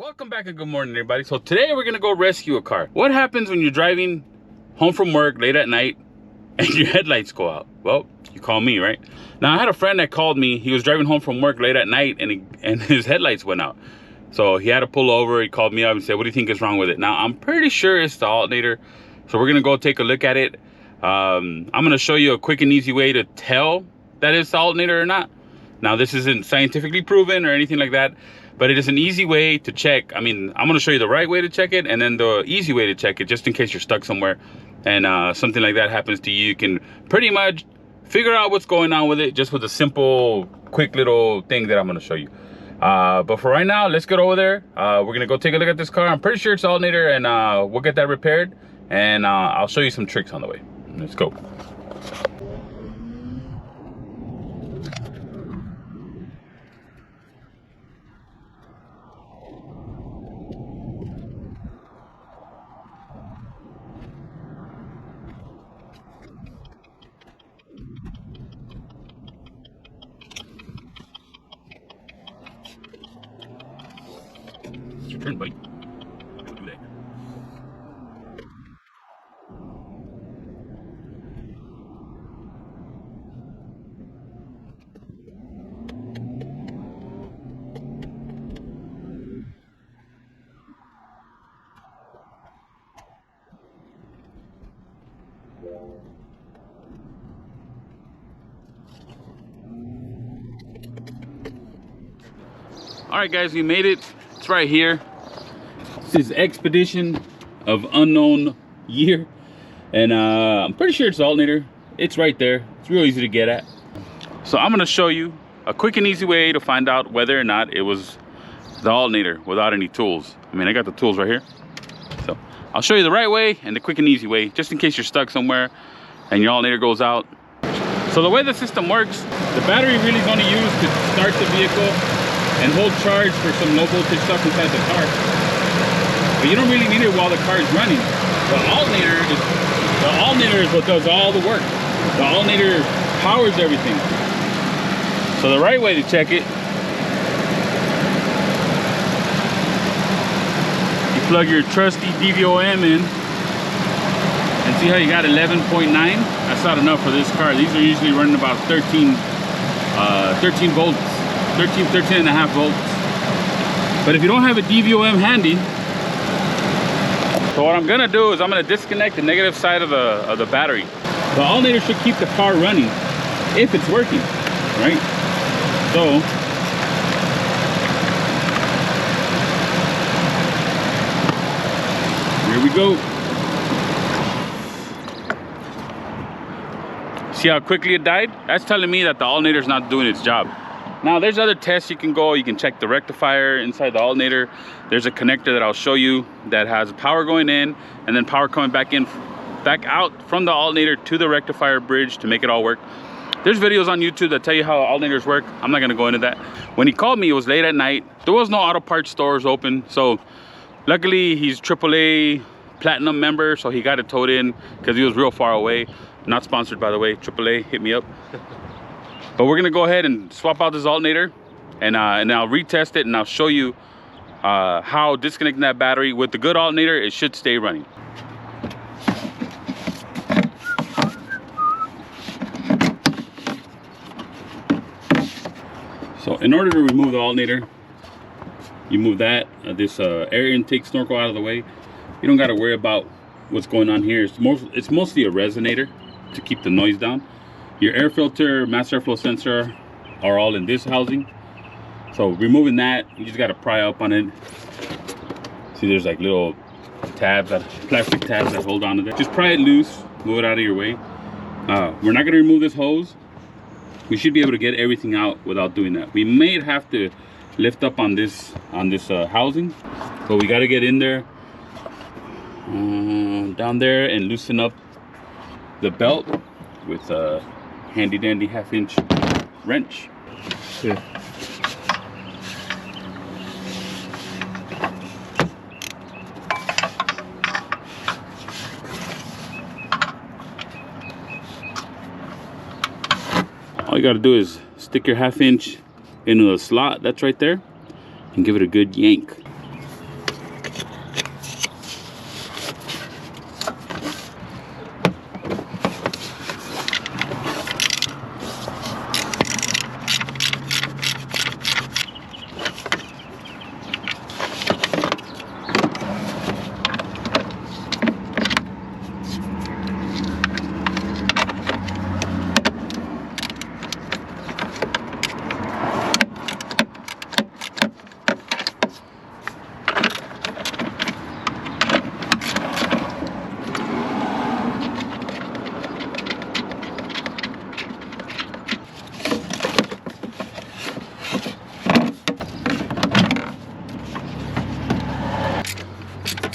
Welcome back and good morning, everybody. So today we're gonna go rescue a car. What happens when you're driving home from work late at night and your headlights go out? Well, you call me, right? Now I had a friend that called me. He was driving home from work late at night and his headlights went out. So he had to pull over. He called me up and said, what do you think is wrong with it? Now I'm pretty sure it's the alternator. So we're gonna go take a look at it. I'm gonna show you a quick and easy way to tell that it's the alternator or not. Now this isn't scientifically proven or anything like that, but it is an easy way to check. I mean, I'm gonna show you the right way to check it and then the easy way to check it, just in case you're stuck somewhere and something like that happens to you. You can pretty much figure out what's going on with it just with a simple, quick little thing that I'm gonna show you. But for right now, let's get over there. We're gonna go take a look at this car. I'm pretty sure it's alternator, and we'll get that repaired, and I'll show you some tricks on the way. Let's go. It's your turn, buddy. Don't do that. All right, guys, we made it. It's right here. This is Expedition of unknown year, and I'm pretty sure it's the alternator. It's right there. It's real easy to get at. So I'm gonna show you a quick and easy way to find out whether or not it was the alternator without any tools. I mean, I got the tools right here. So I'll show you the right way and the quick and easy way, just in case you're stuck somewhere and your alternator goes out. So the way the system works, the battery really is only used to start the vehicle and hold charge for some low voltage stuff inside the car. But you don't really need it while the car is running. The alternator is what does all the work. The alternator powers everything. So the right way to check it, you plug your trusty DVOM in and see how you got 11.9? That's not enough for this car. These are usually running about 13 volts. 13 and a half volts. But if you don't have a DVOM handy, so what I'm gonna do is I'm gonna disconnect the negative side of the battery. The alternator should keep the car running if it's working, right? So here we go. See how quickly it died? That's telling me that the alternator's not doing its job. Now there's other tests you can go. You can check the rectifier inside the alternator. There's a connector that I'll show you that has power going in and then power coming back out from the alternator to the rectifier bridge to make it all work. There's videos on YouTube that tell you how alternators work. I'm not gonna go into that. When he called me, it was late at night. There was no auto parts stores open. So luckily he's AAA Platinum member, so he got it towed in because he was real far away. Not sponsored, by the way. AAA, hit me up. But we're gonna go ahead and swap out this alternator, and I'll retest it, and I'll show you how disconnecting that battery with the good alternator, it should stay running. So in order to remove the alternator, you move that this air intake snorkel out of the way. You don't got to worry about what's going on here. It's mostly a resonator to keep the noise down. Your air filter, master airflow sensor are all in this housing. So removing that, you just got to pry up on it. See, there's like little tabs, plastic tabs that hold on to it. Just pry it loose, move it out of your way. We're not going to remove this hose. We should be able to get everything out without doing that. We may have to lift up on this housing, but we got to get in there, down there, and loosen up the belt with a handy dandy 1/2 inch wrench. Yeah. All you got to do is stick your 1/2 inch into the slot that's right there and give it a good yank.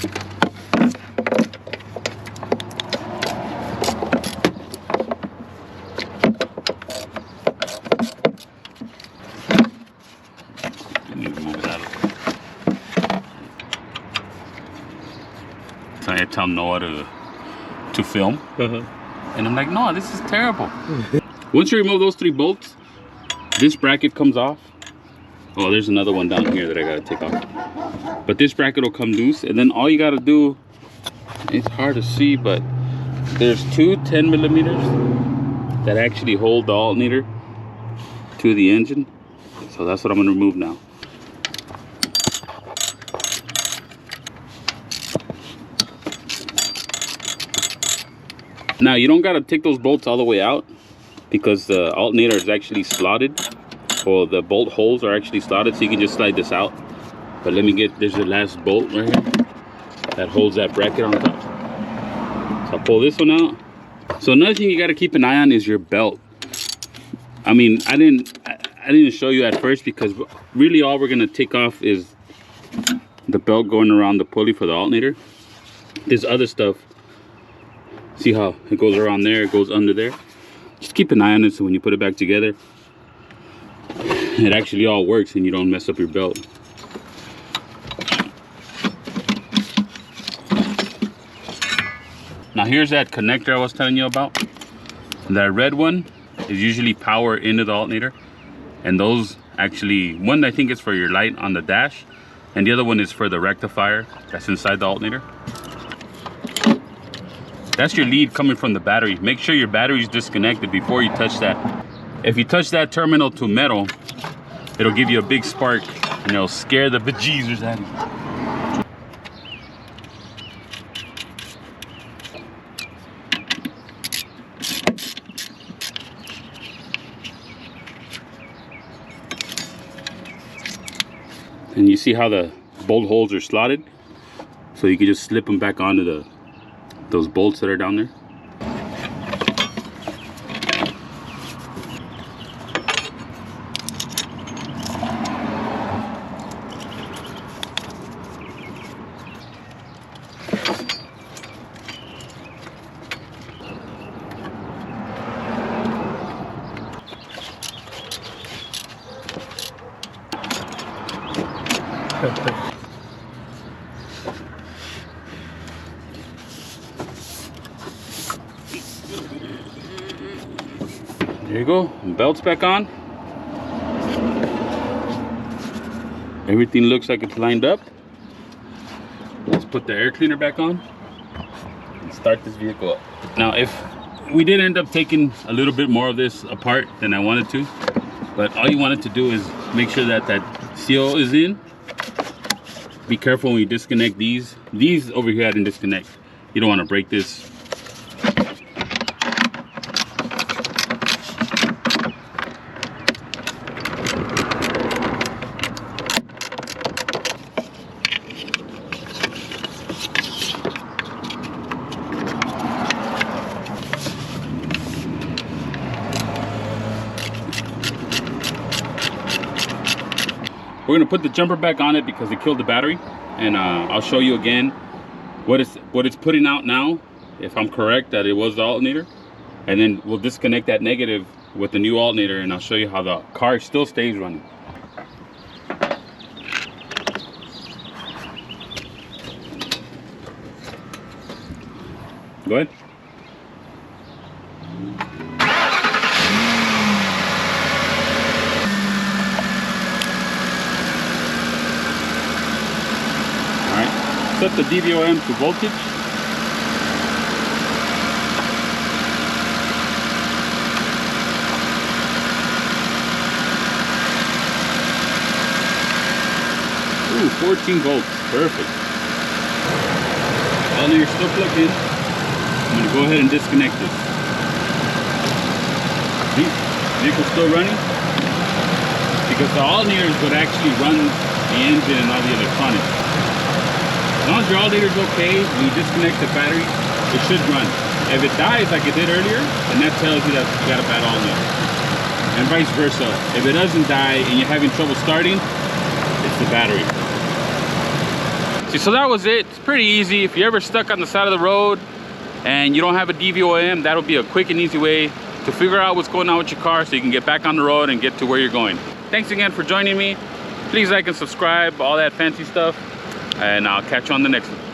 So I tell Noah to film. And I'm like, no, this is terrible. Once you remove those 3 bolts, this bracket comes off. Oh, there's another one down here that I gotta take off. But this bracket will come loose, and then all you gotta do, it's hard to see, but there's 2 10mm that actually hold the alternator to the engine. So that's what I'm gonna remove now. Now you don't gotta take those bolts all the way out because the alternator is actually slotted, or the bolt holes are actually slotted, so you can just slide this out. But let me get, there's the last bolt right here that holds that bracket on top. So I'll pull this one out. So another thing you gotta keep an eye on is your belt. I mean, I didn't show you at first because really all we're gonna take off is the belt going around the pulley for the alternator. This other stuff, see how it goes around there, it goes under there. Just keep an eye on it so when you put it back together, it actually all works and you don't mess up your belt. Now here's that connector I was telling you about. That red one is usually power into the alternator, and those actually, one I think is for your light on the dash, and the other one is for the rectifier that's inside the alternator. That's your lead coming from the battery. Make sure your battery is disconnected before you touch that. If you touch that terminal to metal, it'll give you a big spark and it'll scare the bejesus out of you. And you see how the bolt holes are slotted? So you can just slip them back onto those bolts that are down there. There you go, belt's back on. Everything looks like it's lined up. Let's put the air cleaner back on and start this vehicle up. Now, if we did end up taking a little bit more of this apart than I wanted to, but all you wanted to do is make sure that that seal is in. Be careful when you disconnect these. These over here I didn't disconnect. You don't want to break this. We're gonna put the jumper back on it because it killed the battery, and I'll show you again what it's putting out now, if I'm correct that it was the alternator, and then we'll disconnect that negative with the new alternator, and I'll show you how the car still stays running. Go ahead. Set the DVOM to voltage. Ooh, 14 volts, perfect. Alternator still plugged in. I'm gonna go ahead and disconnect this. See, vehicle's still running because the alternator is what actually runs the engine and all the electronics. As long as your alternator is okay, when you disconnect the battery, it should run. If it dies like it did earlier, then that tells you that you got a bad alternator. And vice versa. If it doesn't die and you're having trouble starting, it's the battery. See, so that was it. It's pretty easy. If you're ever stuck on the side of the road and you don't have a DVOM, that'll be a quick and easy way to figure out what's going on with your car so you can get back on the road and get to where you're going. Thanks again for joining me. Please like and subscribe, all that fancy stuff, and I'll catch you on the next one.